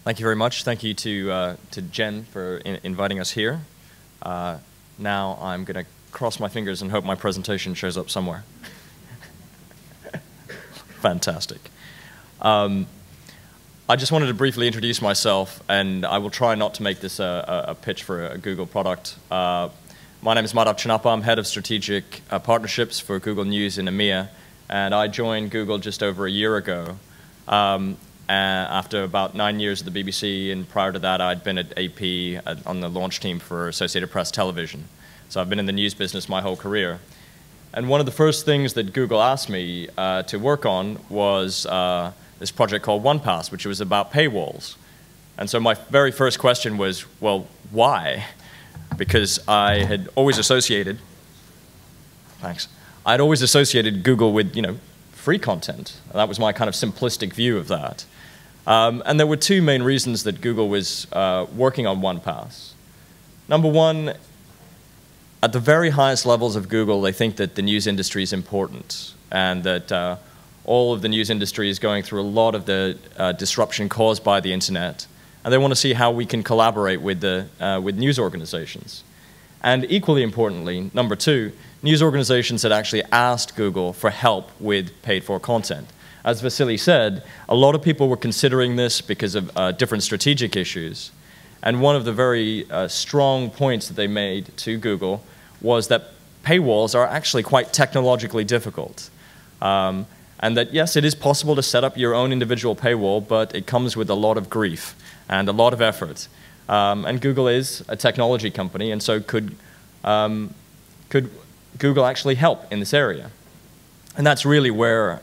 Thank you very much. Thank you to Jen for inviting us here. Now I'm going to cross my fingers and hope my presentation shows up somewhere. Fantastic. I just wanted to briefly introduce myself, and I will try not to make this a pitch for a Google product. My name is Madhav Chinnappa. I'm head of strategic partnerships for Google News in EMEA, and I joined Google just over a year ago. After about 9 years at the BBC, and prior to that I'd been at AP on the launch team for Associated Press Television. So I've been in the news business my whole career. And one of the first things that Google asked me to work on was this project called OnePass, which was about paywalls. And so my very first question was, well, why? Because I had always associated, I'd always associated Google with, free content. That was my kind of simplistic view of that. And there were two main reasons that Google was working on OnePass. Number one, at the very highest levels of Google, they think that the news industry is important, and that all of the news industry is going through a lot of the disruption caused by the internet, and they want to see how we can collaborate with news organizations. And equally importantly, number two, news organizations had actually asked Google for help with paid-for content. As Vasily said, a lot of people were considering this because of different strategic issues. And one of the very strong points that they made to Google was that paywalls are actually quite technologically difficult. And that, yes, it is possible to set up your own individual paywall, but it comes with a lot of grief and a lot of effort. And Google is a technology company, and so could Google actually help in this area? And that's really where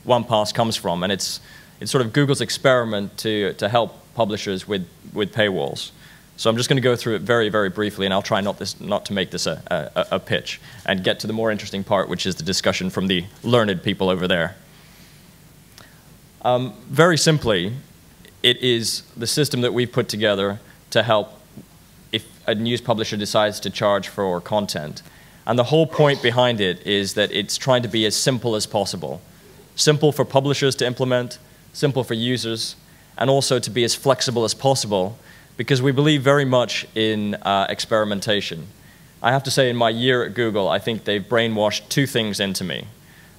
OnePass comes from, and it's sort of Google's experiment to help publishers with paywalls. So I'm just going to go through it very, very briefly, and I'll try not to make this a pitch, and get to the more interesting part, which is the discussion from the learned people over there. Very simply, it is the system that we've put together to help if a news publisher decides to charge for content. And the whole point behind it is that it's trying to be as simple as possible. Simple for publishers to implement, simple for users, and also to be as flexible as possible, because we believe very much in experimentation. I have to say, in my year at Google, I think they've brainwashed two things into me.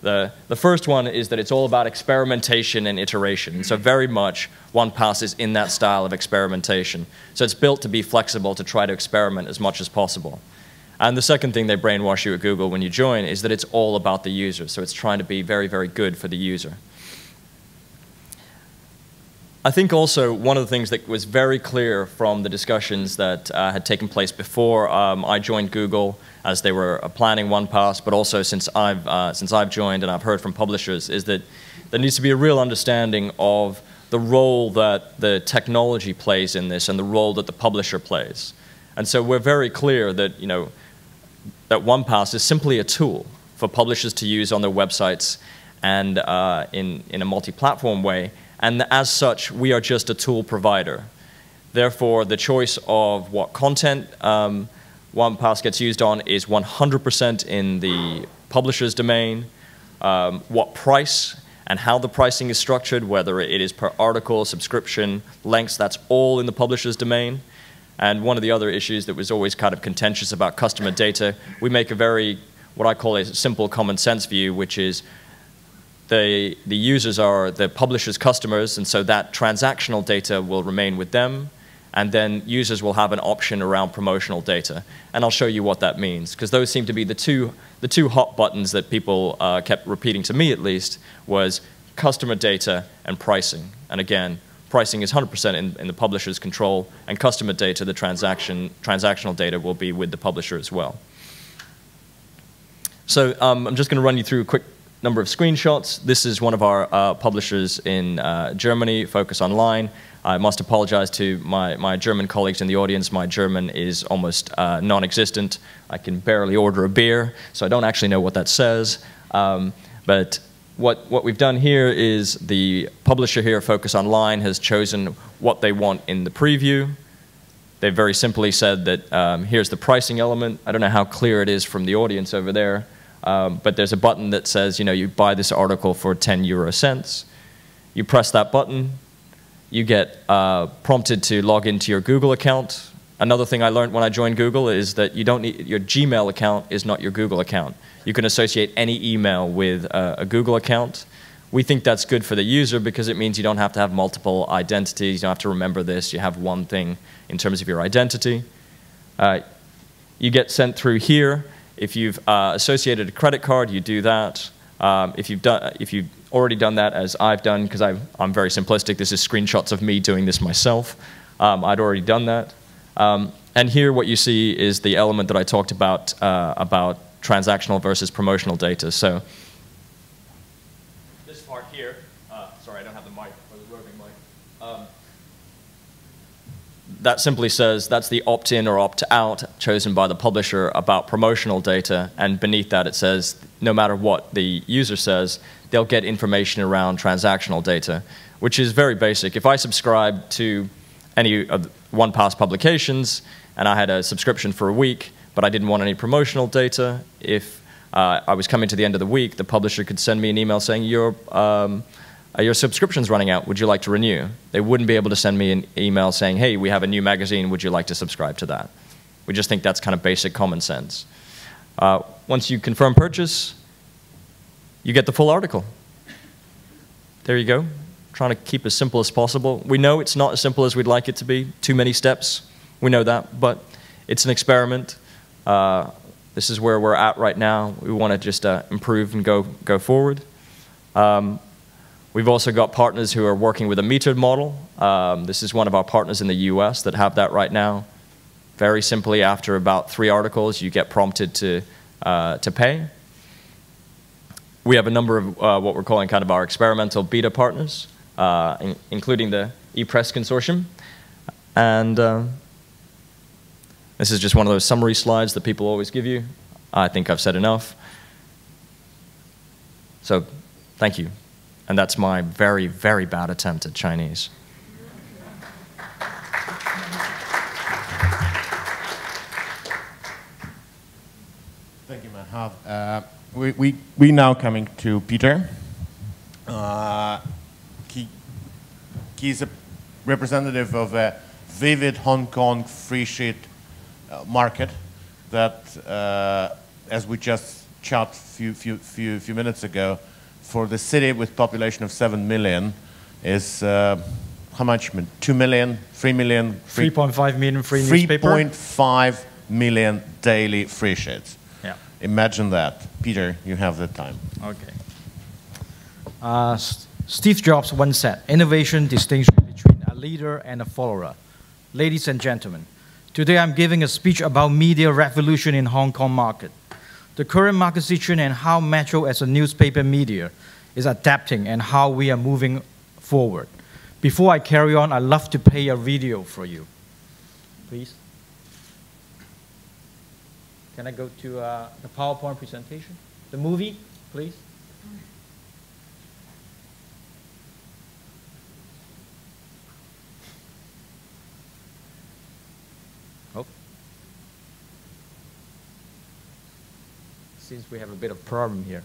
The first one is that it's all about experimentation and iteration. So very much OnePass is in that style of experimentation. So it's built to be flexible, to try to experiment as much as possible. And the second thing they brainwash you at Google when you join is that it's all about the user. So it's trying to be very, very good for the user. I think also one of the things that was very clear from the discussions that had taken place before I joined Google, as they were planning OnePass, but also since I've joined and I've heard from publishers, is that there needs to be a real understanding of the role that the technology plays in this and the role that the publisher plays. And so we're very clear that, that OnePass is simply a tool for publishers to use on their websites and in a multi-platform way. And as such, we are just a tool provider. Therefore, the choice of what content OnePass gets used on is 100% in the publisher's domain. What price and how the pricing is structured, whether it is per article, subscription, lengths, that's all in the publisher's domain. And one of the other issues that was always kind of contentious about customer data, we make a very, what I call a simple common sense view, which is the users are the publisher's customers, and so that transactional data will remain with them, and then users will have an option around promotional data. And I'll show you what that means, because those seem to be the two hot buttons that people kept repeating to me, at least, was customer data and pricing. And again, pricing is 100% in the publisher's control, and customer data, the transactional data, will be with the publisher as well. So I'm just going to run you through a quick number of screenshots. This is one of our publishers in Germany, Focus Online. I must apologize to my German colleagues in the audience. My German is almost non-existent. I can barely order a beer, so I don't actually know what that says. But what we've done here is the publisher here, Focus Online, has chosen what they want in the preview. They've very simply said that here's the pricing element. I don't know how clear it is from the audience over there, but there's a button that says, you buy this article for 10 euro cents. You press that button, you get prompted to log into your Google account. Another thing I learned when I joined Google is that you don't need, your Gmail account is not your Google account. You can associate any email with a Google account. We think that's good for the user because it means you don't have to have multiple identities. You don't have to remember this. You have one thing in terms of your identity. You get sent through here. If you've associated a credit card, you do that. If you've already done that, as I've done, because I'm very simplistic, this is screenshots of me doing this myself. I'd already done that. And here what you see is the element that I talked about transactional versus promotional data. So this part here, sorry, I don't have the mic, or the roving mic. That simply says that's the opt-in or opt-out chosen by the publisher about promotional data, and beneath that it says no matter what the user says, they'll get information around transactional data, which is very basic. If I subscribe to any of OnePass publications and I had a subscription for a week, but I didn't want any promotional data, if I was coming to the end of the week, the publisher could send me an email saying, your subscription's running out, would you like to renew? They wouldn't be able to send me an email saying, hey, we have a new magazine, would you like to subscribe to that? We just think that's kind of basic common sense. Once you confirm purchase, you get the full article. There you go. Trying to keep as simple as possible. We know it's not as simple as we'd like it to be. Too many steps. We know that, but it's an experiment. This is where we're at right now. We want to just improve and go forward. We've also got partners who are working with a metered model. This is one of our partners in the US that have that right now. Very simply, after about 3 articles, you get prompted to pay. We have a number of what we're calling kind of our experimental beta partners, including the ePresse Consortium. And this is just one of those summary slides that people always give you. I think I've said enough. So, thank you. And that's my very, very bad attempt at Chinese. Thank you, Madhav. We now coming to Peter. He's a representative of a vivid Hong Kong free sheet market that, as we just chat few minutes ago, for the city with population of 7 million is how much? 2 million, 3 million? 3.5 million free newspaper. 3.5 million daily free sheets. Yeah. Imagine that. Peter, you have the time. Okay. Steve Jobs once said, innovation distinguishes between a leader and a follower. Ladies and gentlemen, today I'm giving a speech about media revolution in Hong Kong market. The current market situation and how Metro as a newspaper media is adapting and how we are moving forward. Before I carry on, I'd love to play a video for you. Please. Can I go to the PowerPoint presentation? The movie, please. Oh. Seems we have a bit of problem here.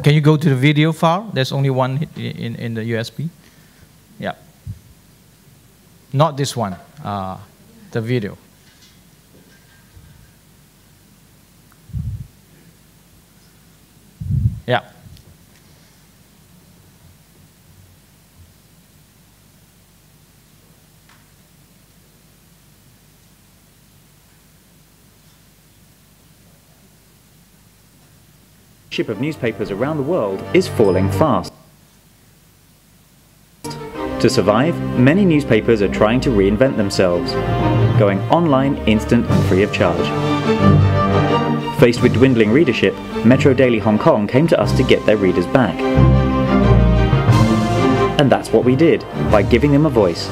Can you go to the video file? There's only one in the USB. Yeah. Not this one, the video. Yeah. Readership of newspapers around the world is falling fast. To survive, many newspapers are trying to reinvent themselves, going online instant and free of charge. Faced with dwindling readership, Metro Daily Hong Kong came to us to get their readers back. And that's what we did, by giving them a voice.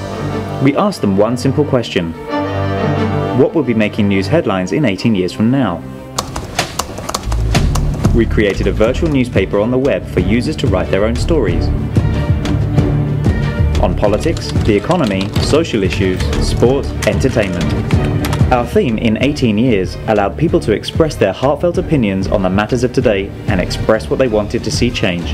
We asked them one simple question. What will be making news headlines in 18 years from now? We created a virtual newspaper on the web for users to write their own stories. On politics, the economy, social issues, sport, entertainment. Our theme in 18 years allowed people to express their heartfelt opinions on the matters of today and express what they wanted to see change.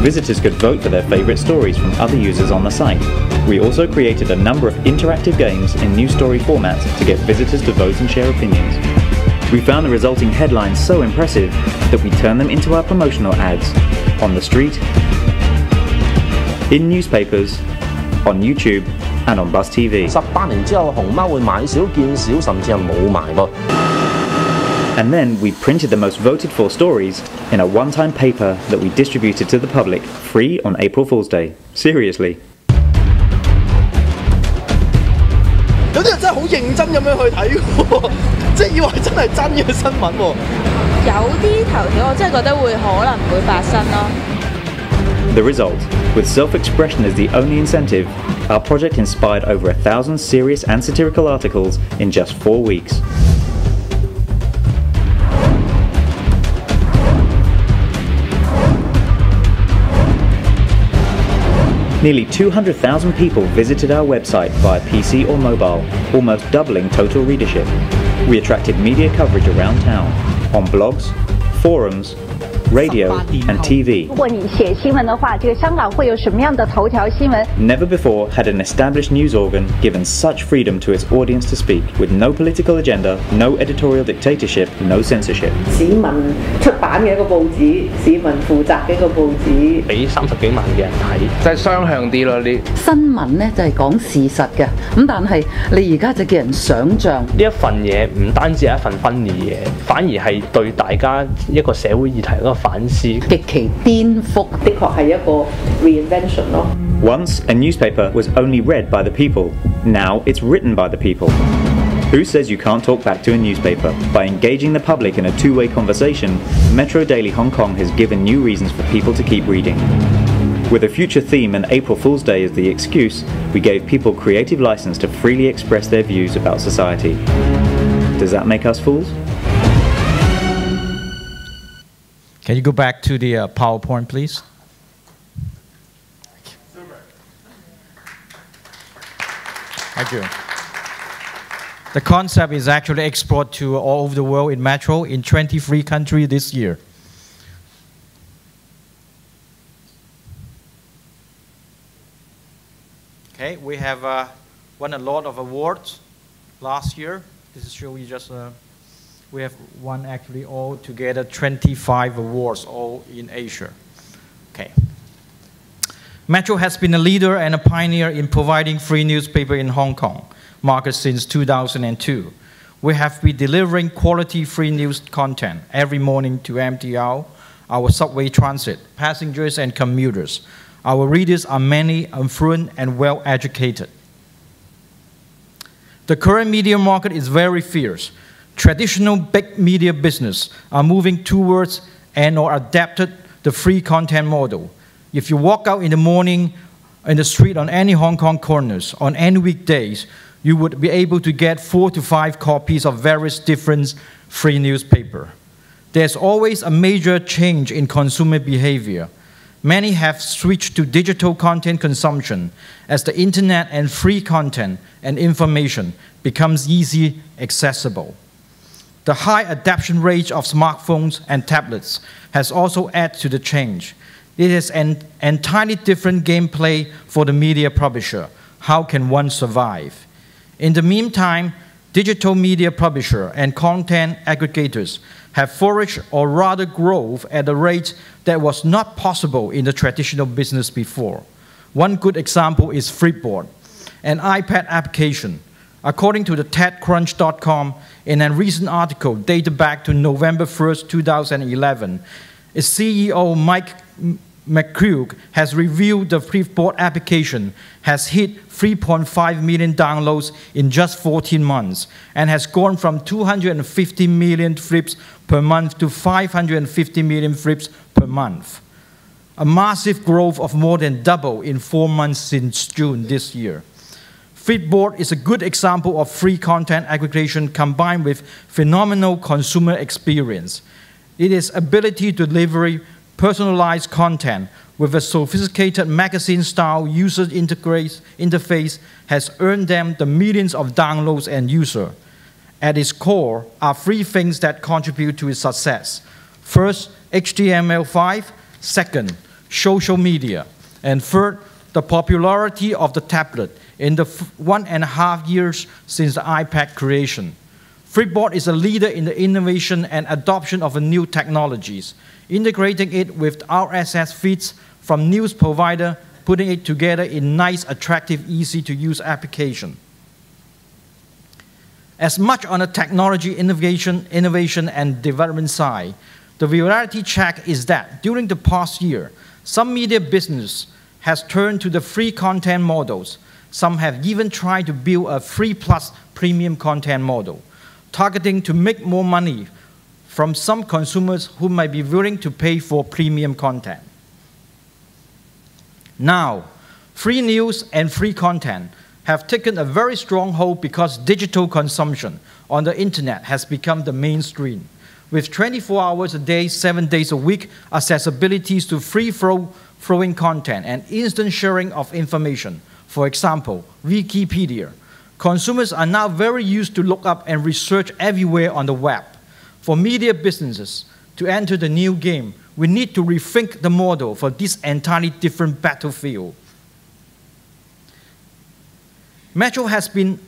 Visitors could vote for their favourite stories from other users on the site. We also created a number of interactive games in news story formats to get visitors to vote and share opinions. We found the resulting headlines so impressive that we turned them into our promotional ads on the street, in newspapers, on YouTube, and on Bus TV. 18年之後，熊貓會買少見少，甚至係冇埋噃。 And then we printed the most voted for stories in a one-time paper that we distributed to the public free on April Fool's Day. Seriously. 有啲人真係好認真咁樣去睇喎，即係以為真係真嘅新聞喎。有啲頭條我真係覺得會可能會發生咯。 The result, with self-expression as the only incentive, our project inspired over 1,000 serious and satirical articles in just 4 weeks. Nearly 200,000 people visited our website via PC or mobile, almost doubling total readership. We attracted media coverage around town, on blogs, forums, radio and TV. 如果你写新闻的话，这个香港会有什么样的头条新闻 Never before had an established news organ given such freedom to its audience to speak, with no political agenda, no editorial dictatorship, no censorship. 市民出版嘅一個報紙，市民負責嘅一個報紙，俾30幾萬嘅人睇，即係雙向啲咯。呢新聞呢就係講事實嘅，咁但係你而家就叫人想像呢一份嘢唔單止係一份分離嘢，反而係對大家一個社會議題一個反思，極其顛覆，的確係一個 reinvention 咯。 Once, a newspaper was only read by the people. Now, it's written by the people. Who says you can't talk back to a newspaper? By engaging the public in a two-way conversation, Metro Daily Hong Kong has given new reasons for people to keep reading. With a future theme and April Fool's Day as the excuse, we gave people creative license to freely express their views about society. Does that make us fools? Can you go back to the PowerPoint, please? Thank you. The concept is actually exported to all over the world in Metro in 23 countries this year. Okay, we have won a lot of awards last year. This is show you just we have won actually all together 25 awards all in Asia. Okay. Metro has been a leader and a pioneer in providing free newspaper in Hong Kong market since 2002. We have been delivering quality free news content every morning to MTR, our subway transit, passengers and commuters. Our readers are many, affluent and well educated. The current media market is very fierce. Traditional big media business are moving towards and or adapted the free content model. If you walk out in the morning in the street on any Hong Kong corners, on any weekdays, you would be able to get 4 to 5 copies of various different free newspaper. There's always a major change in consumer behavior. Many have switched to digital content consumption as the internet and free content and information becomes easy accessible. The high adoption rate of smartphones and tablets has also added to the change. It is an entirely different gameplay for the media publisher. How can one survive? In the meantime, digital media publisher and content aggregators have flourished or rather grown at a rate that was not possible in the traditional business before. One good example is Flipboard, an iPad application. According to the TechCrunch.com, in a recent article dated back to November 1st, 2011, its CEO Mike McClure has revealed the Flipboard application has hit 3.5 million downloads in just 14 months and has gone from 250 million flips per month to 550 million flips per month. A massive growth of more than double in 4 months since June this year. Flipboard is a good example of free content aggregation combined with phenomenal consumer experience. Its ability to deliver personalized content with a sophisticated magazine-style user interface has earned them the millions of downloads and users. At its core are 3 things that contribute to its success. First, HTML5. Second, social media. And third, the popularity of the tablet in the 1.5 years since the iPad creation. Flipboard is a leader in the innovation and adoption of new technologies, integrating it with RSS feeds from news provider, putting it together in nice, attractive, easy-to-use application. As much on the technology innovation and development side, the reality check is that during the past year, some media business has turned to the free content models. Some have even tried to build a free plus premium content model, targeting to make more money from some consumers who might be willing to pay for premium content. Now, free news and free content have taken a very strong hold because digital consumption on the internet has become the mainstream. With 24 hours a day, 7 days a week, accessibilities to free-flowing content and instant sharing of information. For example, Wikipedia. Consumers are now very used to look up and research everywhere on the web. For media businesses to enter the new game, we need to rethink the model for this entirely different battlefield. Metro has been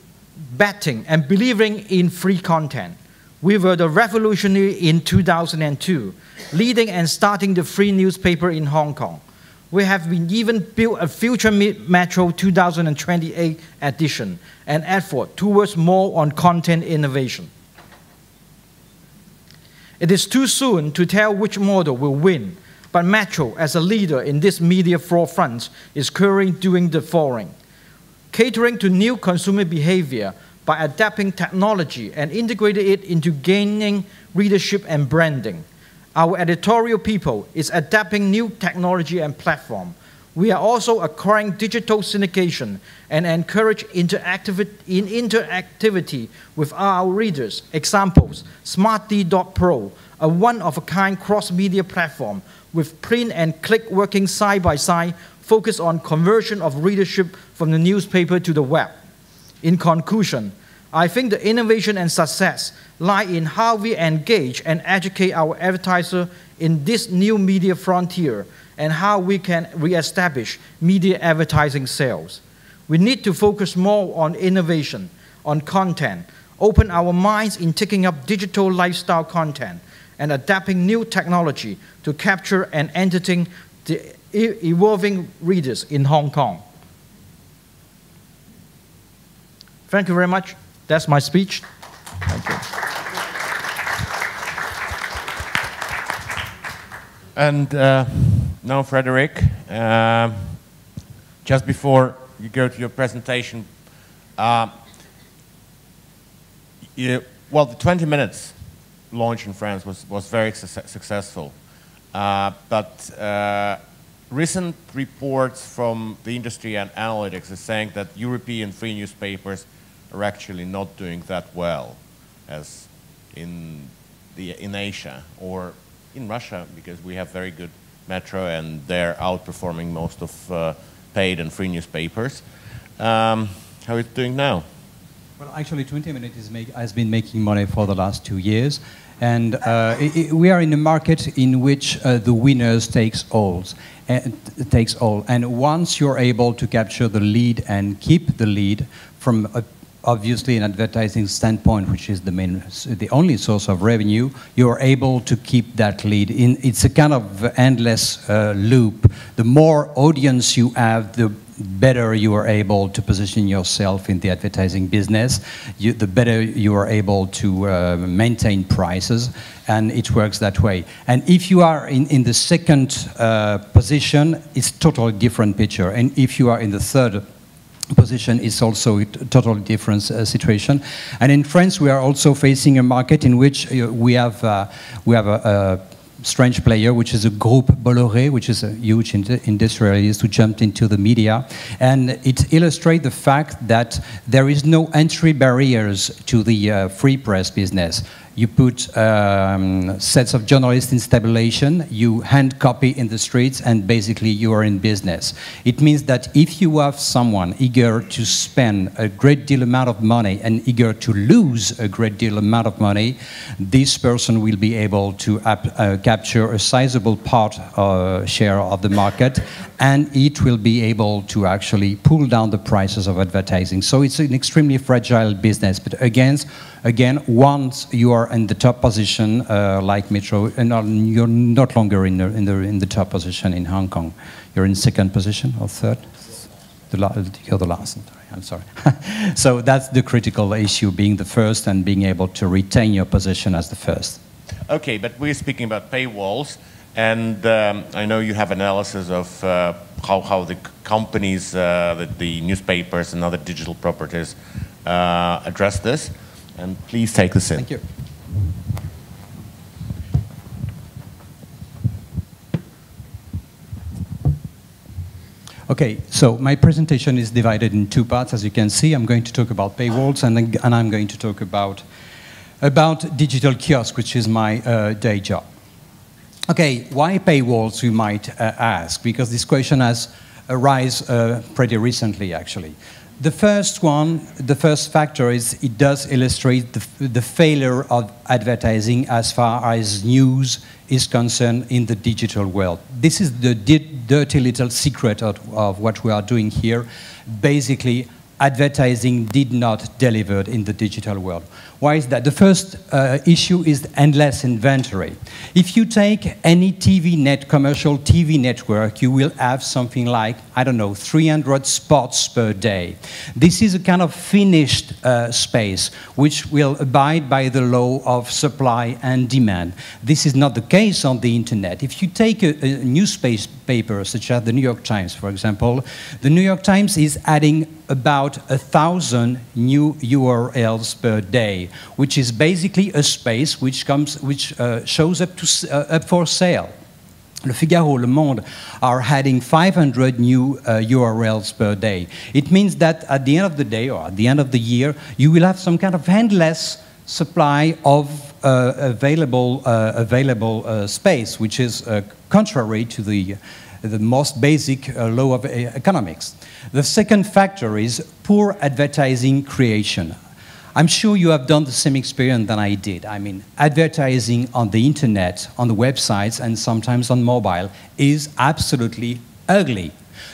betting and believing in free content. We were the revolutionary in 2002, leading and starting the free newspaper in Hong Kong. We have even built a future Metro 2028 edition, an effort towards more on content innovation. It is too soon to tell which model will win, but Metro, as a leader in this media forefront, is currently doing the following: catering to new consumer behavior by adapting technology and integrating it into gaining readership and branding. Our editorial people is adapting new technology and platform. We are also acquiring digital syndication and encourage interactivity with our readers. Examples, smartd.pro, a one-of-a-kind cross-media platform with print and click working side by side, focused on conversion of readership from the newspaper to the web. In conclusion, I think the innovation and success lie in how we engage and educate our advertiser in this new media frontier and how we can reestablish media advertising sales. We need to focus more on innovation, on content, open our minds in taking up digital lifestyle content and adapting new technology to capture and entertain the evolving readers in Hong Kong. Thank you very much. That's my speech. Thank you. And now, Frederic, just before you go to your presentation, well, the 20 minutes launch in France was very successful. But recent reports from the industry and analytics is saying that European free newspapers are actually not doing that well as in Asia or in Russia, because we have very good Metro and they're outperforming most of paid and free newspapers. How are you doing now? Well, actually, 20 Minutes has been making money for the last 2 years, and we are in a market in which the winners takes all. And once you're able to capture the lead and keep the lead from obviously an advertising standpoint, which is the only source of revenue, you're able to keep that lead. It's a kind of endless loop. The more audience you have, the better you are able to position yourself in the advertising business, the better you are able to maintain prices, and it works that way. And if you are in the second position, it's totally different picture. And if you are in the third position, is also a totally different situation. And in France, we are also facing a market in which we have a strange player, which is a Groupe Bolloré, which is a huge industrialist who jumped into the media. And it illustrates the fact that there is no entry barriers to the free press business. You put sets of journalists in tabulation, you hand copy in the streets, and basically you are in business. It means that if you have someone eager to spend a great deal amount of money and eager to lose a great deal amount of money, this person will be able to capture a sizable share of the market, and it will be able to actually pull down the prices of advertising. So it's an extremely fragile business. But again, once you are in the top position, like Metro, and you're not longer in the top position in Hong Kong. You're in second position or third? You're the last. I'm sorry. So that's the critical issue, being the first and being able to retain your position as the first. Okay, but we're speaking about paywalls, and I know you have analysis of how the companies, the newspapers and other digital properties address this. And please take this in. Thank you. Okay, so my presentation is divided in two parts. As you can see, I'm going to talk about paywalls, and I'm going to talk about digital kiosk, which is my day job. Okay, why paywalls, you might ask, because this question has arisen pretty recently, actually. The first factor is it does illustrate the failure of advertising as far as news is concerned in the digital world. This is the dirty little secret of what we are doing here. Basically, advertising did not deliver in the digital world. Why is that? The first issue is endless inventory. If you take any commercial TV network, you will have something like, I don't know, 300 spots per day. This is a kind of finished space which will abide by the law of supply and demand. This is not the case on the internet. If you take a newspaper such as the New York Times, for example, the New York Times is adding about 1,000 new URLs per day, which is basically a space which shows up for sale. Le Figaro, Le Monde are adding 500 new URLs per day. It means that at the end of the day, or at the end of the year, you will have some kind of endless supply of available space, which is contrary to the most basic law of economics. The second factor is poor advertising creation. I'm sure you have done the same experience than I did. I mean, advertising on the internet, on the websites, and sometimes on mobile is absolutely ugly.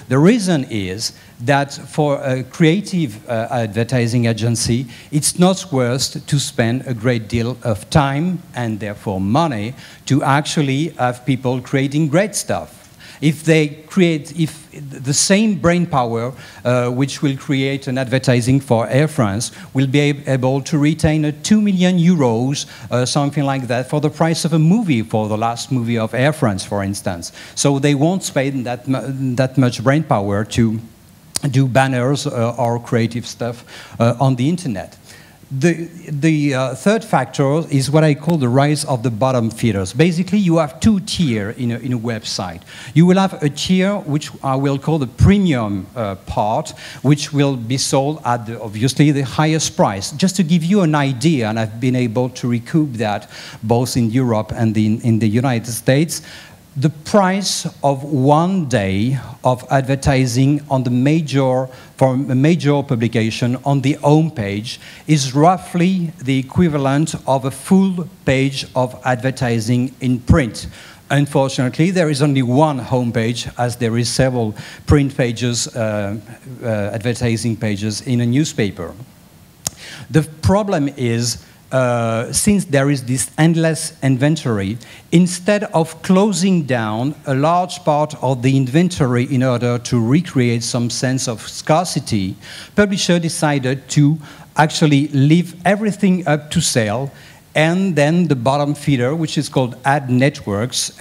The reason is that for a creative advertising agency, it's not worth to spend a great deal of time and therefore money to actually have people creating great stuff. If the same brain power which will create an advertising for Air France will be able to retain 2 million euros, something like that, for the price of a movie, for the last movie of Air France, for instance. So they won't spend that much brain power to do banners or creative stuff on the internet. The third factor is what I call the rise of the bottom feeders. Basically, you have two tiers in a website. You will have a tier which I will call the premium part, which will be sold at obviously the highest price. Just to give you an idea, and I've been able to recoup that both in Europe and in the United States, the price of 1 day of advertising on for a major publication on the home page is roughly the equivalent of a full page of advertising in print. Unfortunately, there is only one home page, as there is several print pages, advertising pages in a newspaper. The problem is since there is this endless inventory, instead of closing down a large part of the inventory in order to recreate some sense of scarcity, publisher decided to actually leave everything up to sale, and then the bottom feeder, which is called ad networks,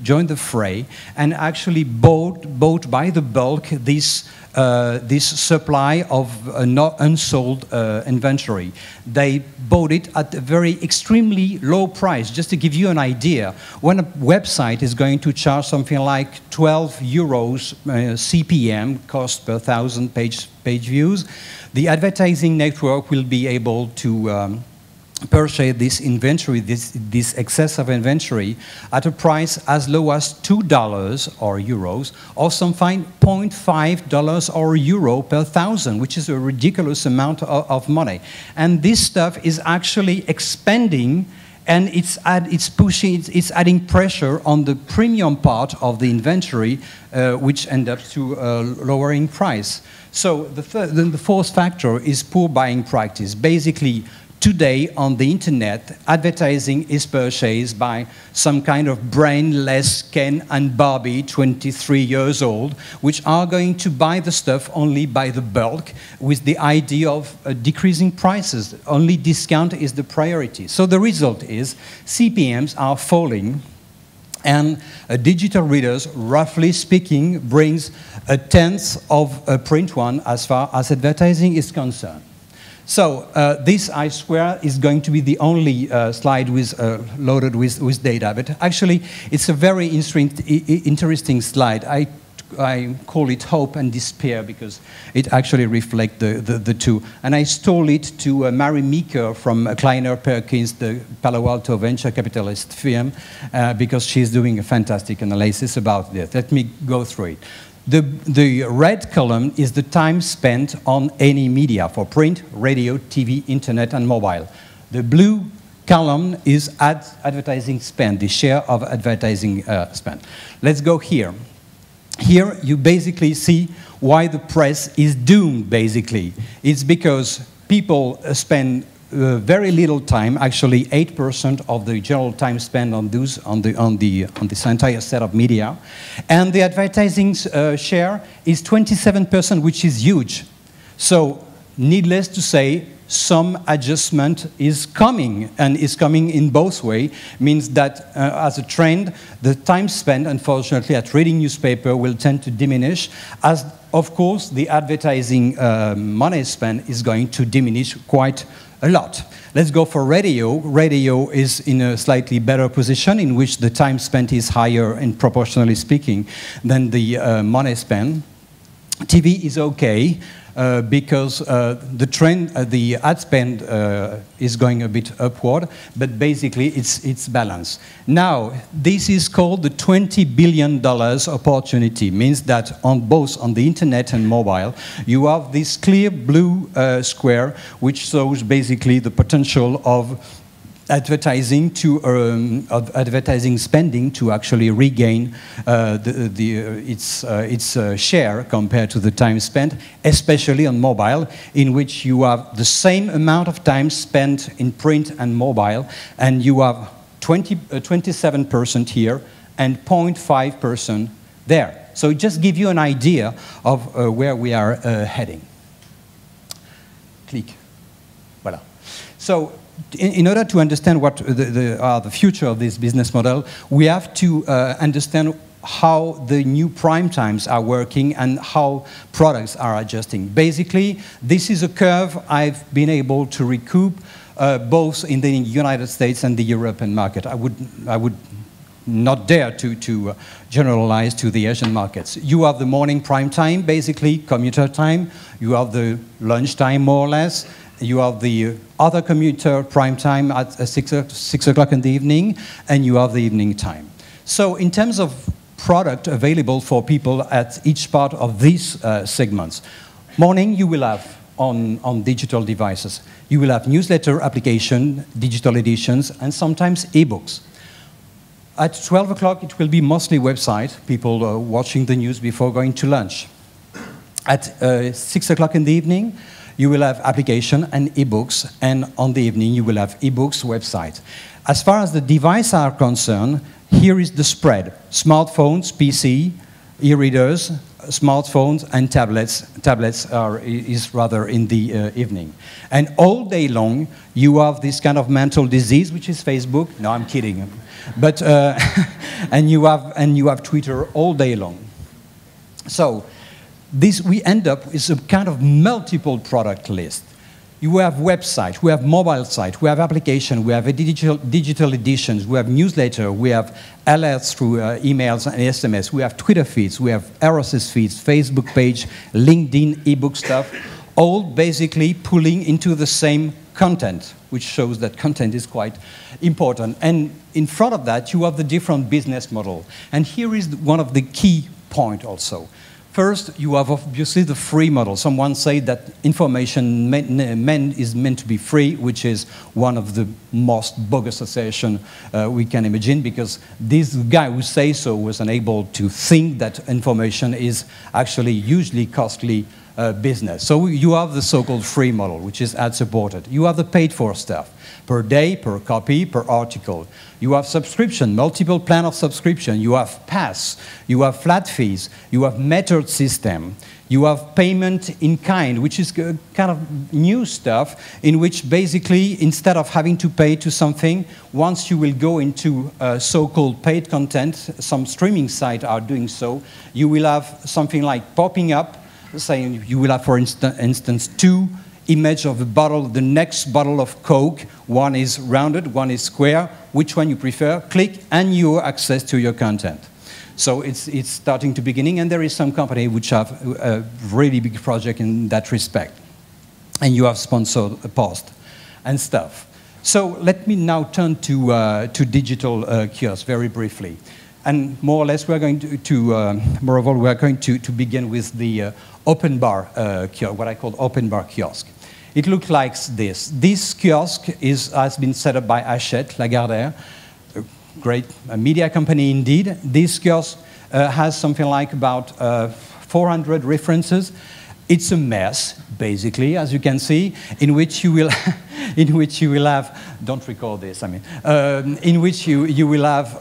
join the fray and actually bought by the bulk this supply of not unsold inventory. They bought it at a very extremely low price. Just to give you an idea, when a website is going to charge something like 12 euros CPM, cost per 1,000 page views, the advertising network will be able to purchase this inventory, this excess of inventory, at a price as low as $2 or euros, or something $0.5 or euro per 1,000, which is a ridiculous amount of money. And this stuff is actually expanding, and it's adding pressure on the premium part of the inventory, which ends up to lowering price. So the fourth factor is poor buying practice. Basically, today on the internet, advertising is purchased by some kind of brainless Ken and Barbie, 23 years old, which are going to buy the stuff only by the bulk with the idea of decreasing prices. Only discount is the priority. So the result is CPMs are falling, and digital readers, roughly speaking, brings a tenth of a print one as far as advertising is concerned. So this, I swear, is going to be the only slide loaded with data. But actually, it's a very interesting slide. I call it hope and despair because it actually reflects the two. And I stole it to Mary Meeker from Kleiner Perkins, the Palo Alto venture capitalist firm, because she's doing a fantastic analysis about this. Let me go through it. The red column is the time spent on any media for print, radio, TV, internet, and mobile. The blue column is advertising spend, the share of advertising spend. Let's go here. Here you basically see why the press is doomed, basically. It's because people spend very little time, actually 8% of the general time spent on this entire set of media. And the advertising share is 27%, which is huge. So needless to say, some adjustment is coming, and is coming in both ways. Means that as a trend, the time spent, unfortunately, at reading newspaper will tend to diminish, as of course the advertising money spent is going to diminish quite a lot. Let's go for radio. Radio is in a slightly better position, in which the time spent is higher, and proportionally speaking, than the money spent. TV is okay. Because the trend, the ad spend is going a bit upward, but basically it's balanced. Now, this is called the $20 billion opportunity. Means that on both on the internet and mobile, you have this clear blue square, which shows basically the potential of advertising advertising spending to actually regain its share compared to the time spent, especially on mobile, in which you have the same amount of time spent in print and mobile, and you have 27% here and 0.5% there. So it just gives you an idea of where we are heading. Click. Voilà. So, in order to understand what the future of this business model, we have to understand how the new prime times are working and how products are adjusting. Basically, this is a curve I've been able to recoup both in the United States and the European market. I would not dare to generalize to the Asian markets. You have the morning prime time, basically commuter time. You have the lunch time, more or less. You have the other commuter prime time at 6 o'clock in the evening, and you have the evening time. So in terms of product available for people at each part of these segments, morning you will have on digital devices. You will have newsletter application, digital editions, and sometimes ebooks. At 12 o'clock it will be mostly website, people watching the news before going to lunch. At 6 o'clock in the evening, you will have application and ebooks, and on the evening you will have ebooks, websites. As far as the devices are concerned, here is the spread. Smartphones, PC, e-readers, smartphones, and tablets. Tablets is rather in the evening. And all day long, you have this kind of mental disease, which is Facebook. No, I'm kidding. But, and you have Twitter all day long. So this, we end up with a kind of multiple product list. You have website, we have mobile site, we have application, we have a digital editions, we have newsletter, we have alerts through emails and SMS, we have Twitter feeds, we have RSS feeds, Facebook page, LinkedIn, ebook stuff, all basically pulling into the same content, which shows that content is quite important. And in front of that, you have the different business model. And here is one of the key points also. First, you have obviously the free model. Someone said that information is meant to be free, which is one of the most bogus assertions we can imagine, because this guy who says so was unable to think that information is actually hugely costly business. So you have the so-called free model, which is ad-supported. You have the paid-for stuff, per day, per copy, per article. You have subscription, multiple plan of subscription. You have pass. You have flat fees. You have metered system. You have payment in kind, which is kind of new stuff, in which basically, instead of having to pay to something, once you will go into so-called paid content, some streaming sites are doing so, you will have something like popping up, saying you will have, for instance, two images of a bottle, the next bottle of Coke. One is rounded, one is square. Which one you prefer? Click, and you have access to your content. So it's starting to beginning, and there is some company which have a really big project in that respect. And you have sponsored a post and stuff. So let me now turn to digital kiosks very briefly. And more or less, we're going moreover, we're going to begin with the open bar kiosk, what I call open bar kiosk. It looks like this. This kiosk has been set up by Hachette Lagardère, a great media company indeed. This kiosk has something like about 400 references. It's a mess, basically, as you can see, in which you will, have, don't record this, I mean, in which you will have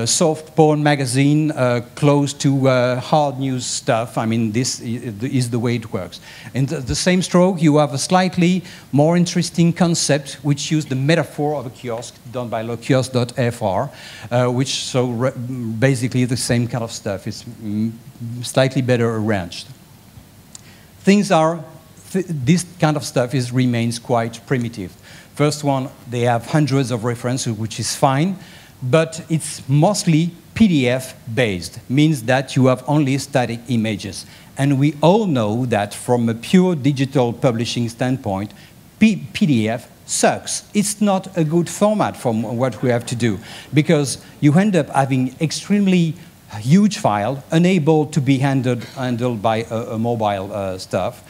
soft porn magazine close to hard news stuff. I mean, this is the way it works. In the same stroke, you have a slightly more interesting concept, which uses the metaphor of a kiosk done by lokiosk.fr, which so basically the same kind of stuff. It's slightly better arranged. Things are, this kind of stuff remains quite primitive. First one, they have hundreds of references, which is fine, but it's mostly PDF-based, means that you have only static images. And we all know that from a pure digital publishing standpoint, PDF sucks. It's not a good format from what we have to do, because you end up having extremely huge file, unable to be handled by a mobile stuff.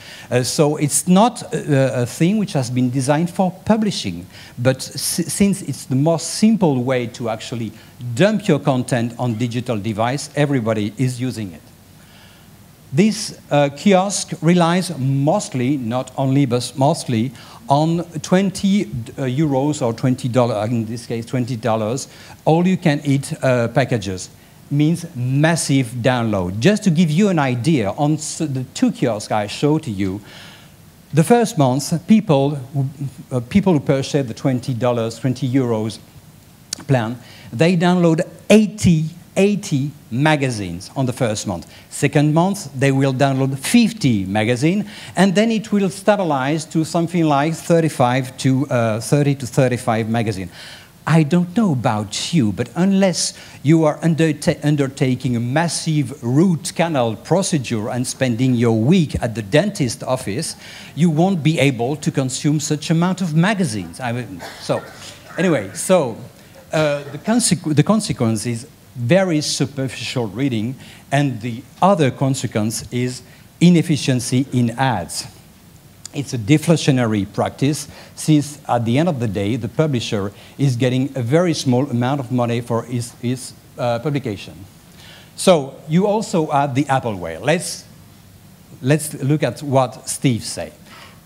So it's not a thing which has been designed for publishing, but since it's the most simple way to actually dump your content on digital device, everybody is using it. This kiosk relies mostly, not only, but mostly, on 20 euros or $20, in this case $20, all-you-can-eat packages. Means massive download. Just to give you an idea, on the two kiosks I showed to you, the first month, people who purchased the $20, 20 euros plan, they download 80 magazines on the first month. Second month, they will download 50 magazines, and then it will stabilize to something like 30 to 35 magazines. I don't know about you, but unless you are undertaking a massive root canal procedure and spending your week at the dentist office, you won't be able to consume such amount of magazines. So, anyway, so the consequence is very superficial reading, and the other consequence is inefficiency in ads. It's a deflationary practice, since at the end of the day, the publisher is getting a very small amount of money for his publication. So you also add the Apple way. Let's let's look at what Steve said.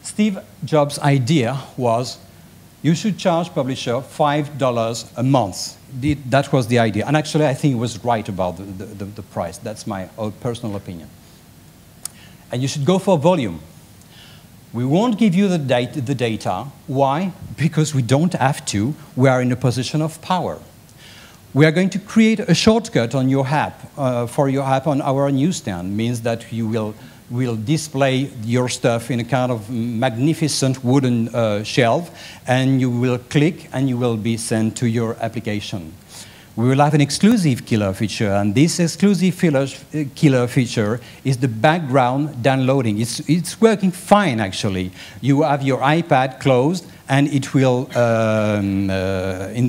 Steve Jobs' idea was you should charge publisher $5 a month. That was the idea. And actually, I think he was right about the price. That's my own personal opinion. And you should go for volume. We won't give you the data. Why? Because we don't have to. We are in a position of power. We are going to create a shortcut on your app, for your app on our newsstand. Means that you will display your stuff in a kind of magnificent wooden shelf, and you will click and you will be sent to your application. We will have an exclusive killer feature, and this exclusive killer feature is the background downloading. It's working fine, actually. You have your iPad closed, and it will,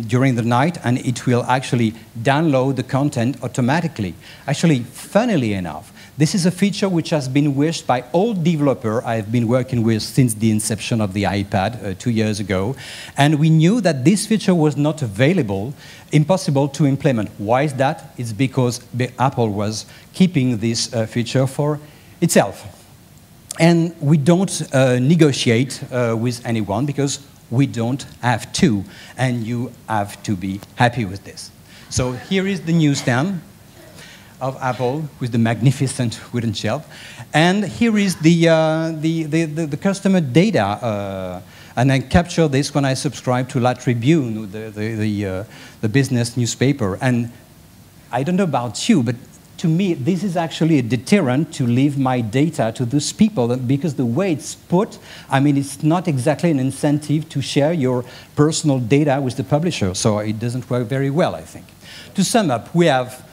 during the night, and it will actually download the content automatically. Actually, funnily enough, this is a feature which has been wished by all developers I've been working with since the inception of the iPad 2 years ago. And we knew that this feature was not available, impossible to implement. Why is that? It's because Apple was keeping this feature for itself. And we don't negotiate with anyone because we don't have to. And you have to be happy with this. So here is the newsstand of Apple with the magnificent wooden shelf. And here is the customer data. And I capture this when I subscribe to La Tribune, the business newspaper. And I don't know about you, but to me, this is actually a deterrent to leave my data to those people, because the way it's put, I mean, it's not exactly an incentive to share your personal data with the publisher. So it doesn't work very well, I think. To sum up, we have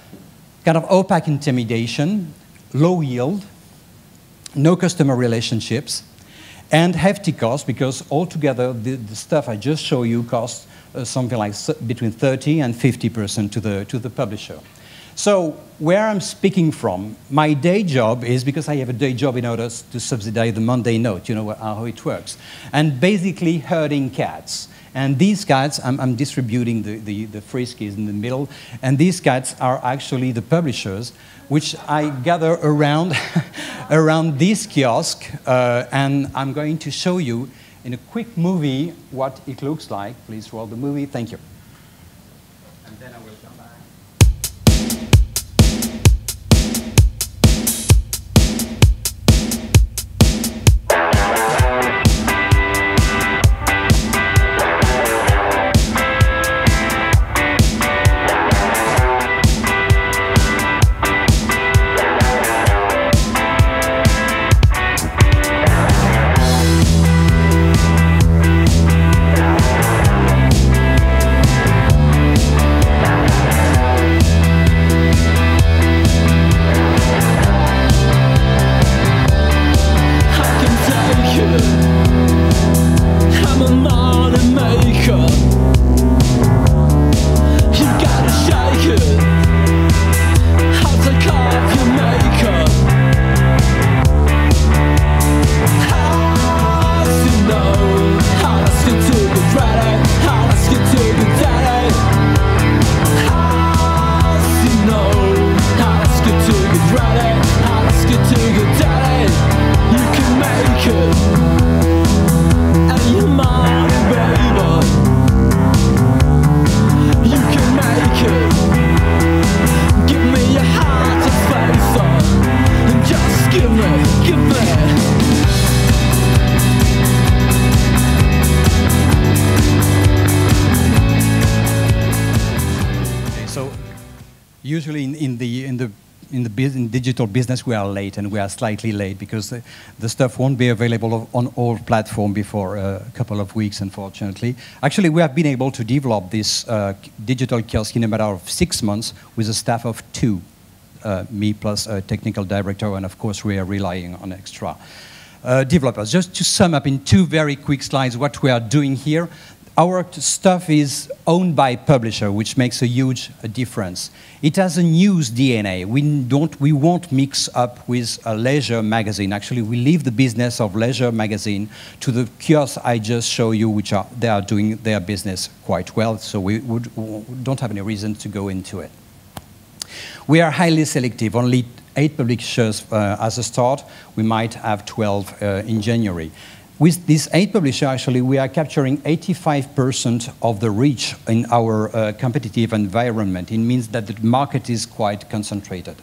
kind of opaque intimidation, low yield, no customer relationships, and hefty costs, because altogether the stuff I just showed you costs something like between 30 and 50% to the publisher. So where I'm speaking from, my day job is, because I have a day job in order to subsidize the Monday note, you know how it works, and basically herding cats. And these cats, I'm distributing the friskies in the middle, and these cats are actually the publishers, which I gather around, around this kiosk, and I'm going to show you in a quick movie what it looks like. Please roll the movie. Thank you. And then I will come back. Usually in digital business we are late, and we are slightly late because the stuff won't be available on all platforms before a couple of weeks, unfortunately. Actually, we have been able to develop this digital kiosk in a matter of 6 months with a staff of 2, me plus a technical director, and of course we are relying on extra developers. Just to sum up in 2 very quick slides what we are doing here. Our stuff is owned by publisher, which makes a huge difference. It has a news DNA. We won't mix up with a leisure magazine. Actually, we leave the business of leisure magazine to the kiosks I just showed you, which they are doing their business quite well, so we don't have any reason to go into it. We are highly selective. Only 8 publishers as a start. We might have 12 in January. With these 8 publishers, actually, we are capturing 85% of the reach in our competitive environment. It means that the market is quite concentrated.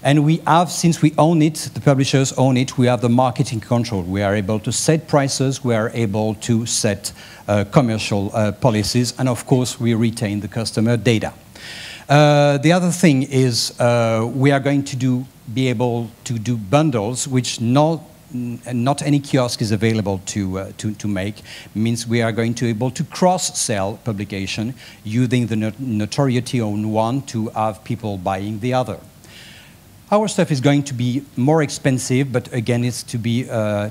And we have, since we own it, the publishers own it, we have the marketing control. We are able to set prices, we are able to set commercial policies, and of course, we retain the customer data. The other thing is we are going to be able to do bundles, which not any kiosk is available to make. It means we are going to be able to cross-sell publication using the notoriety on one to have people buying the other. Our stuff is going to be more expensive, but again, it's to be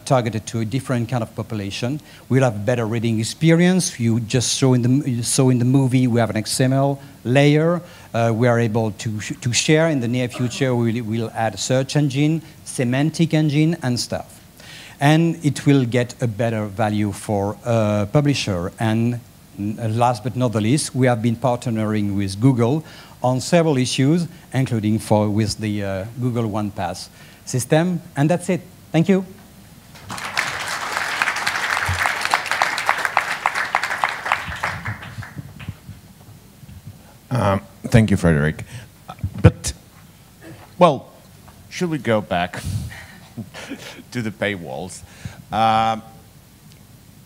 targeted to a different kind of population. We'll have better reading experience. You just saw in the movie, we have an XML layer. We are able to share. In the near future, we'll add a search engine, semantic engine, and stuff. And it will get a better value for publisher. And last but not the least, we have been partnering with Google on several issues, including with the Google One Pass system. And that's it. Thank you. Thank you, Frederic. But, well, should we go back to the paywalls?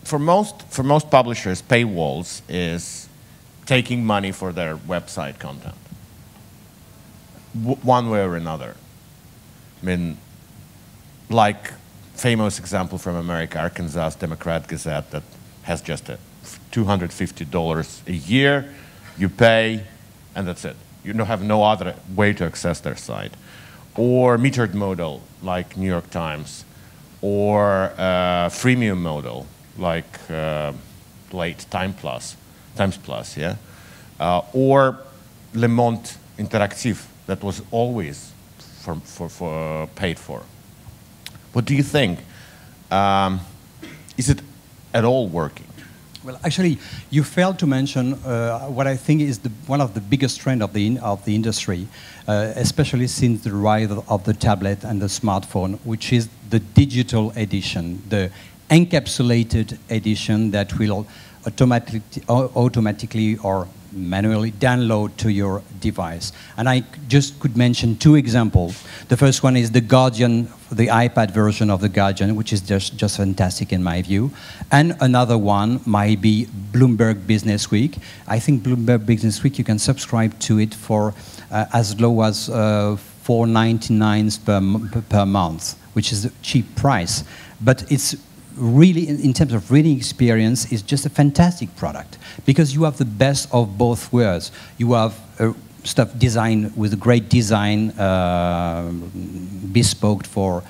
For most publishers, paywalls is taking money for their website content, one way or another. I mean, like famous example from America, Arkansas Democrat Gazette, that has just a $250 a year. You pay, and that's it. You don't have no other way to access their site. Or metered model, like New York Times, or freemium model, like late Times Plus, yeah? Or Le Monde Interactive, that was always paid for. What do you think? Is it at all working? Well, actually, you failed to mention what I think is one of the biggest trends of the industry, especially since the rise of the tablet and the smartphone, which is the digital edition, the encapsulated edition that will automatically or manually download to your device. And I just could mention 2 examples. The first one is the Guardian, the iPad version of the Guardian, which is just fantastic in my view. And another one might be Bloomberg Business Week. I think Bloomberg Business Week, you can subscribe to it for as low as $4.99 per month, which is a cheap price. But it's really, in terms of reading experience, is just a fantastic product because you have the best of both worlds. You have stuff designed with great design, bespoke for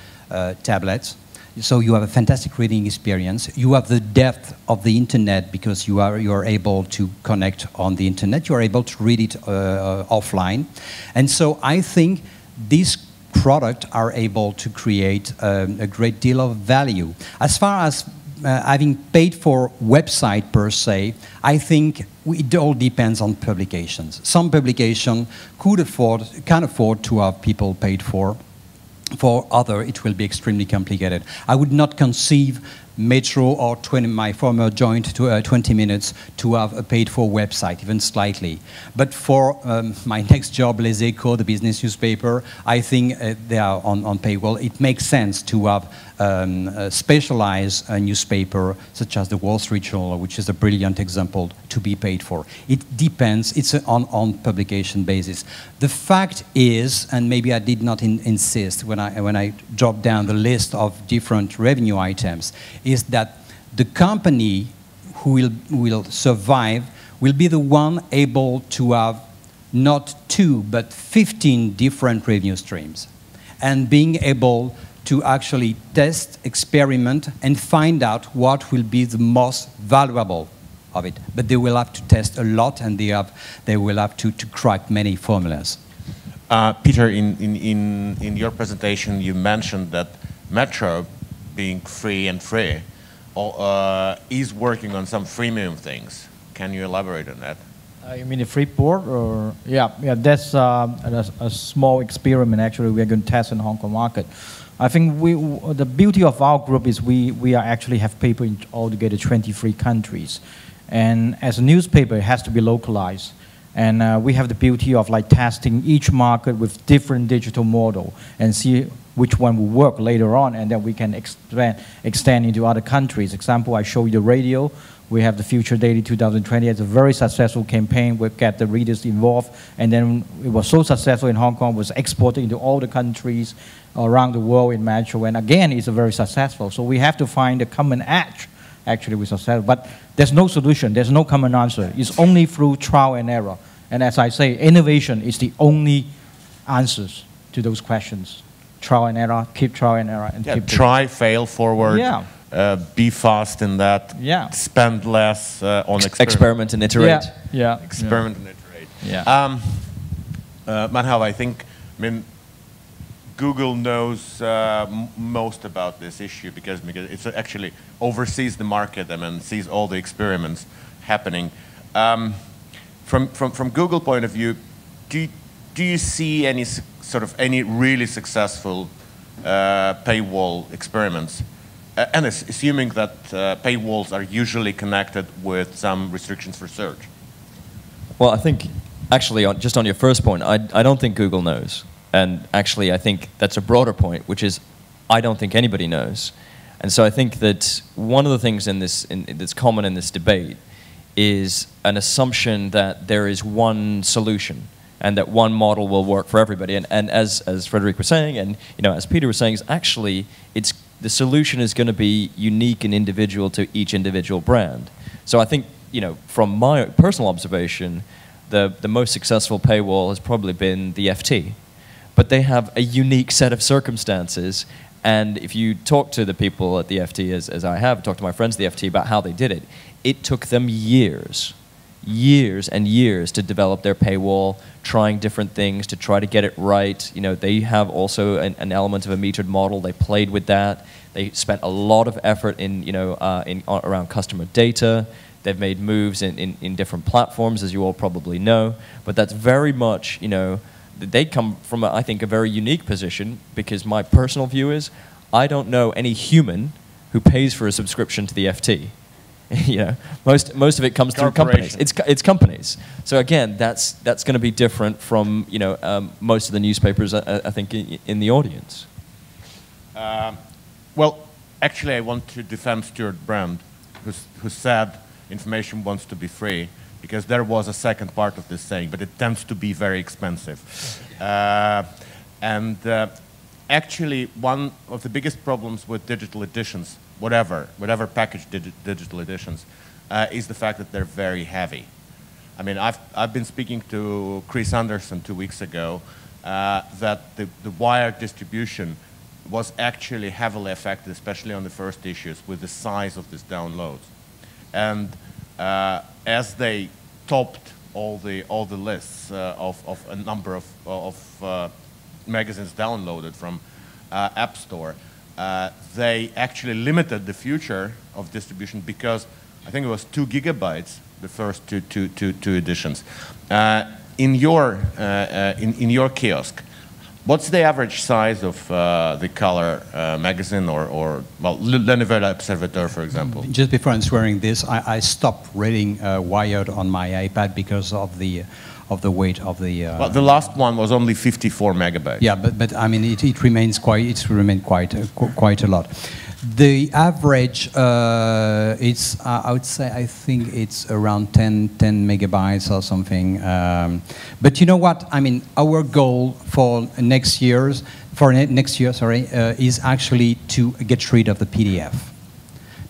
tablets. So you have a fantastic reading experience. You have the depth of the internet because you are able to connect on the internet. You are able to read it offline. And so I think these products are able to create a great deal of value. As far as having paid for website per se, I think it all depends on publications. Some publication can afford to have people paid for. For other, it will be extremely complicated. I would not conceive Metro or my former joint 20 Minutes to have a paid-for website, even slightly. But for my next job, Les Echos, the business newspaper, I think they are on paywall. It makes sense to have a specialized newspaper, such as the Wall Street Journal, which is a brilliant example, to be paid for. It depends. It's on publication basis. The fact is, and maybe I did not insist when I dropped down the list of different revenue items, is that the company who will survive will be the one able to have not 2, but 15 different revenue streams. And being able to actually test, experiment, and find out what will be the most valuable of it. But they will have to test a lot, and they will have to crack many formulas. Peter, in your presentation, you mentioned that Metro, being free, is working on some freemium things. Can you elaborate on that? You mean the Freeport, or yeah, that's a small experiment. Actually, we are going to test in the Hong Kong market. I think the beauty of our group is we are actually have paper in altogether 23 countries, and as a newspaper, it has to be localized. And we have the beauty of like testing each market with different digital model and see which one will work later on, and then we can extend into other countries. Example, I show you the radio. We have the Future Daily 2020 as a very successful campaign. We get the readers involved, and then it was so successful in Hong Kong, was exported into all the countries around the world in Metro, and again, it's a very successful. So we have to find a common edge, actually, with success. But there's no solution, there's no common answer. It's only through trial and error. And as I say, innovation is the only answers to those questions. Trial and error, keep trial and error, and keep try, fail, forward. Yeah. Be fast in that. Yeah. Spend less on experiment and iterate. Yeah. Experiment and iterate. Yeah. Madhav, I think, Google knows most about this issue because it actually oversees the market and sees all the experiments happening. From Google point of view, do you see any really successful paywall experiments? And assuming that paywalls are usually connected with some restrictions for search. Well, I think, actually, just on your first point, I don't think Google knows. And actually, I think that's a broader point, which is I don't think anybody knows. And so I think that one of the things that's common in this debate is an assumption that there is one solution and that one model will work for everybody. And as Frederic was saying, and as Peter was saying, is actually the solution is going to be unique and individual to each individual brand. So I think, from my personal observation, the most successful paywall has probably been the FT. But they have a unique set of circumstances, and if you talk to the people at the FT, as I have, talked to my friends at the FT about how they did it, it took them years and years to develop their paywall, trying different things to try to get it right. They have also an element of a metered model. They played with that. They spent a lot of effort around customer data. They've made moves in different platforms, as you all probably know. But that's very much, they come from, I think, a very unique position, because my personal view is I don't know any human who pays for a subscription to the FT. Most of it comes through companies. It's companies. So again, that's going to be different from most of the newspapers, I think, in the audience. Well, actually, I want to defend Stuart Brand, who said information wants to be free, because there was a second part of this saying, but it tends to be very expensive. Actually, one of the biggest problems with digital editions, whatever package digital editions, is the fact that they're very heavy. I mean, I've been speaking to Chris Anderson 2 weeks ago that the wire distribution was actually heavily affected, especially on the first issues, with the size of these downloads. And as they topped all the lists of a number of magazines downloaded from App Store, they actually limited the future of distribution because I think it was 2 gigabytes the first two editions. In your kiosk, what's the average size of the color magazine or Le Nouvel Observateur, for example? Just before answering this, I stopped reading Wired on my iPad because of the weight of the. Well, the last one was only 54 megabytes. Yeah, but I mean it remained quite a lot. The average, it's I would say I think it's around 10 megabytes or something. But you know what? I mean, our goal for next year, is actually to get rid of the PDF.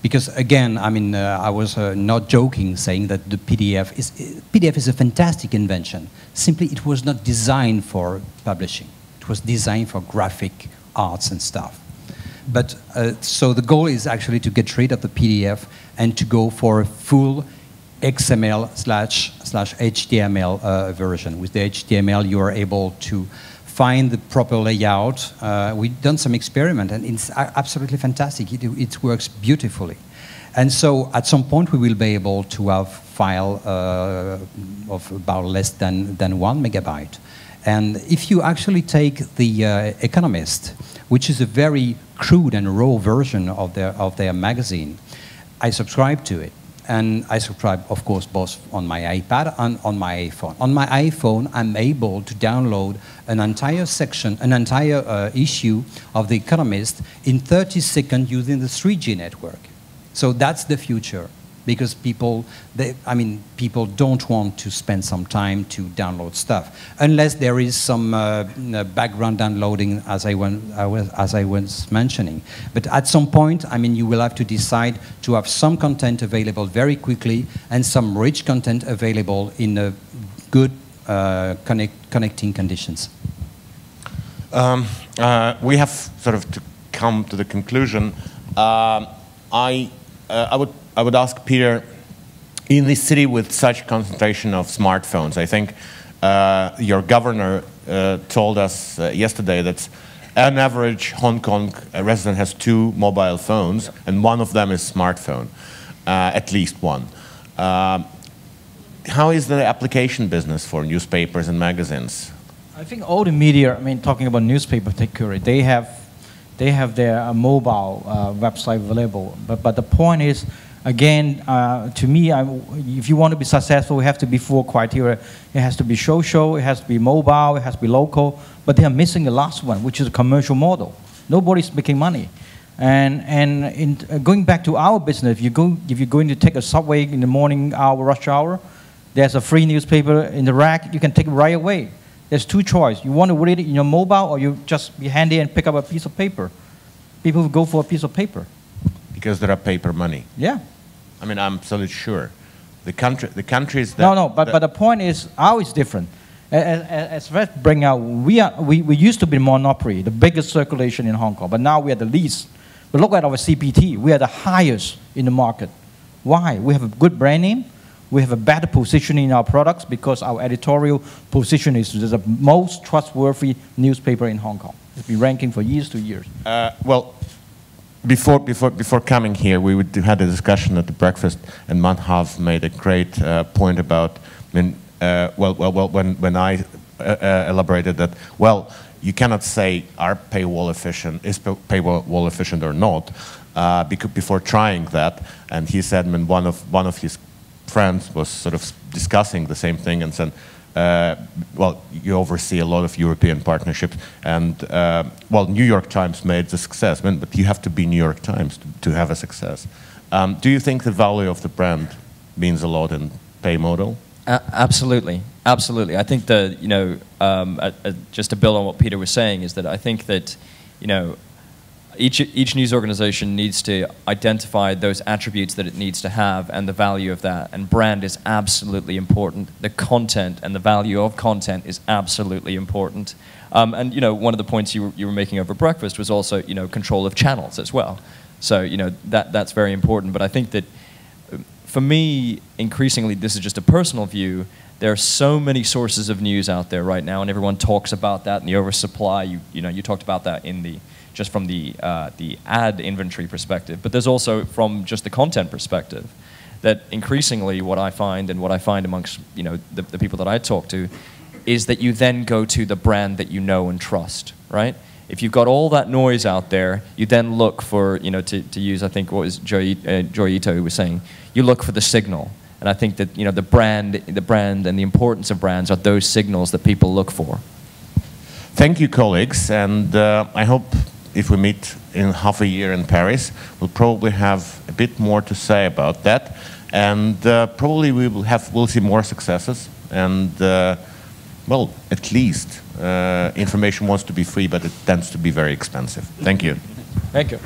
Because again, I mean, I was not joking saying that the PDF is a fantastic invention. Simply, it was not designed for publishing. It was designed for graphic arts and stuff. But so the goal is actually to get rid of the PDF and to go for a full XML/HTML version. With the HTML, you are able to find the proper layout. We've done some experiment, and it's absolutely fantastic. It works beautifully. And so at some point we will be able to have file of about less than 1 megabyte. And if you actually take the Economist, which is a very crude and raw version of their magazine, I subscribe to it. And I subscribe, of course, both on my iPad and on my iPhone. On my iPhone, I'm able to download an entire section, an entire issue of The Economist in 30 seconds using the 3G network. So that's the future, because people don't want to spend some time to download stuff, unless there is some background downloading, as I was mentioning. But at some point, you will have to decide to have some content available very quickly and some rich content available in good connecting conditions. We have sort of to come to the conclusion. I would ask Peter, in this city with such concentration of smartphones, I think your governor told us yesterday that an average Hong Kong resident has 2 mobile phones, and one of them is smartphone, at least one. How is the application business for newspapers and magazines? I think all the media, talking about newspaper particularly, they have their mobile website available. But the point is, again, to me, if you want to be successful, we have to be 4 criteria. It has to be social, it has to be mobile, it has to be local, but they are missing the last one, which is a commercial model. Nobody's making money. And going back to our business, if you're going to take a subway in the morning hour, rush hour, there's a free newspaper in the rack, you can take it right away. There's 2 choices. You want to read it in your mobile, or you just be handy and pick up a piece of paper. People will go for a piece of paper. Because there are paper money. Yeah. I'm absolutely sure. The countries that... No, but the point is, ours is different. As Fred bring out, we used to be monopoly, the biggest circulation in Hong Kong, but now we are the least. But look at our CPT. We are the highest in the market. Why? We have a good brand name. We have a better positioning in our products because our editorial position is the most trustworthy newspaper in Hong Kong. It's been ranking for years to years. Well, before coming here, we had a discussion at the breakfast, and Madhav made a great point about when I elaborated that, well, you cannot say are paywall efficient or not before trying that, and he said when one of his friends was sort of discussing the same thing and said, well, you oversee a lot of European partnerships, and well, New York Times made the success, but you have to be New York Times to have a success. Do you think the value of the brand means a lot in pay model? Absolutely, absolutely. I think that, just to build on what Peter was saying, is that I think that, each news organization needs to identify those attributes that it needs to have and the value of that. And brand is absolutely important. The content and the value of content is absolutely important. And one of the points you were making over breakfast was also control of channels as well. So that's very important. But I think that for me, increasingly, this is just a personal view. There are so many sources of news out there right now, and everyone talks about that and the oversupply. You talked about that in just from the ad inventory perspective, but there's also from just the content perspective that increasingly what I find amongst the people that I talk to is that you then go to the brand that you know and trust, right? If you've got all that noise out there, you then look for, to use, I think what was Joy Ito who was saying, you look for the signal. And I think that, the brand and the importance of brands are those signals that people look for. Thank you, colleagues, and I hope if we meet in half a year in Paris, we'll probably have a bit more to say about that, and probably we'll see more successes, and well, at least information wants to be free, but it tends to be very expensive. Thank you. Thank you.